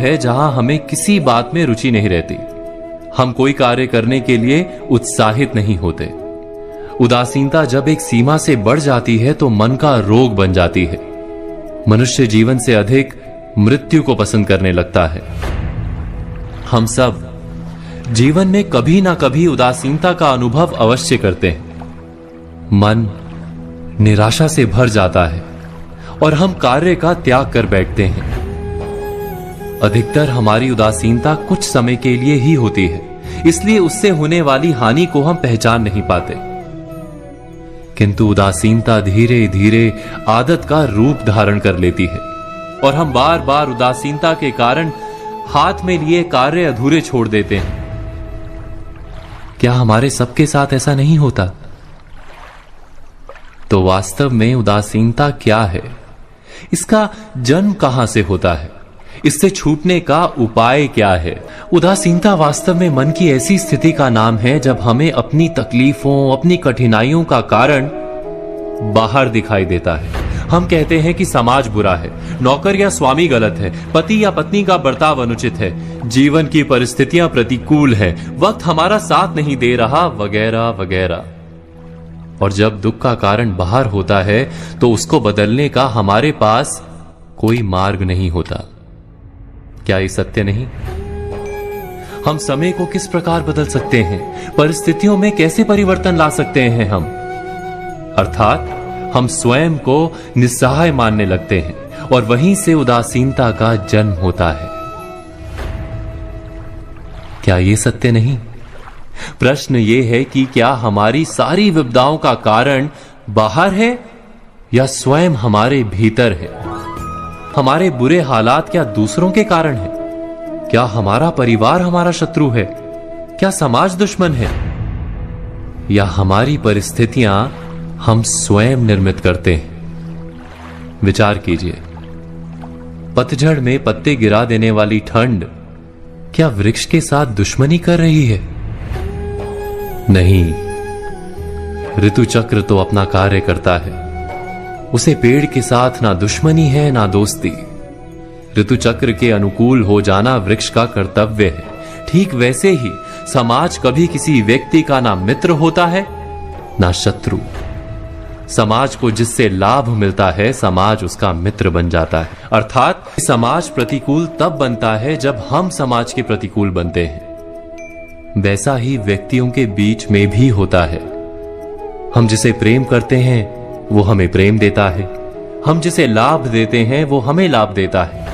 है जहां हमें किसी बात में रुचि नहीं रहती। हम कोई कार्य करने के लिए उत्साहित नहीं होते। उदासीनता जब एक सीमा से बढ़ जाती है तो मन का रोग बन जाती है। मनुष्य जीवन से अधिक मृत्यु को पसंद करने लगता है। हम सब जीवन में कभी ना कभी उदासीनता का अनुभव अवश्य करते हैं। मन निराशा से भर जाता है और हम कार्य का त्याग कर बैठते हैं। अधिकतर हमारी उदासीनता कुछ समय के लिए ही होती है, इसलिए उससे होने वाली हानि को हम पहचान नहीं पाते। किंतु उदासीनता धीरे धीरे आदत का रूप धारण कर लेती है और हम बार बार उदासीनता के कारण हाथ में लिए कार्य अधूरे छोड़ देते हैं। क्या हमारे सबके साथ ऐसा नहीं होता? तो वास्तव में उदासीनता क्या है? इसका जन्म कहां से होता है? इससे छूटने का उपाय क्या है? उदासीनता वास्तव में मन की ऐसी स्थिति का नाम है जब हमें अपनी तकलीफों, अपनी कठिनाइयों का कारण बाहर दिखाई देता है। हम कहते हैं कि समाज बुरा है, नौकर या स्वामी गलत है, पति या पत्नी का बर्ताव अनुचित है, जीवन की परिस्थितियां प्रतिकूल है, वक्त हमारा साथ नहीं दे रहा, वगैरह वगैरह। और जब दुख का कारण बाहर होता है तो उसको बदलने का हमारे पास कोई मार्ग नहीं होता। क्या ये सत्य नहीं? हम समय को किस प्रकार बदल सकते हैं? परिस्थितियों में कैसे परिवर्तन ला सकते हैं हम? अर्थात हम स्वयं को निस्सहाय मानने लगते हैं और वहीं से उदासीनता का जन्म होता है। क्या ये सत्य नहीं? प्रश्न ये है कि क्या हमारी सारी विपदाओं का कारण बाहर है या स्वयं हमारे भीतर है? हमारे बुरे हालात क्या दूसरों के कारण है? क्या हमारा परिवार हमारा शत्रु है? क्या समाज दुश्मन है? या हमारी परिस्थितियां हम स्वयं निर्मित करते हैं? विचार कीजिए, पतझड़ में पत्ते गिरा देने वाली ठंड क्या वृक्ष के साथ दुश्मनी कर रही है? नहीं, ऋतु चक्र तो अपना कार्य करता है। उसे पेड़ के साथ ना दुश्मनी है ना दोस्ती। ऋतु चक्र के अनुकूल हो जाना वृक्ष का कर्तव्य है। ठीक वैसे ही समाज कभी किसी व्यक्ति का ना मित्र होता है ना शत्रु। समाज को जिससे लाभ मिलता है, समाज उसका मित्र बन जाता है। अर्थात समाज प्रतिकूल तब बनता है जब हम समाज के प्रतिकूल बनते हैं। वैसा ही व्यक्तियों के बीच में भी होता है। हम जिसे प्रेम करते हैं वो हमें प्रेम देता है, हम जिसे लाभ देते हैं वो हमें लाभ देता है।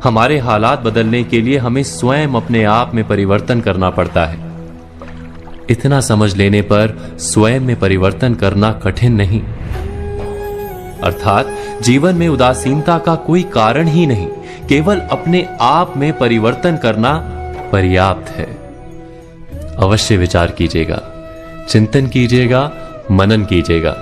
हमारे हालात बदलने के लिए हमें स्वयं अपने आप में परिवर्तन करना पड़ता है। इतना समझ लेने पर स्वयं में परिवर्तन करना कठिन नहीं। अर्थात जीवन में उदासीनता का कोई कारण ही नहीं, केवल अपने आप में परिवर्तन करना पर्याप्त है। अवश्य विचार कीजिएगा, चिंतन कीजिएगा, मनन कीजिएगा।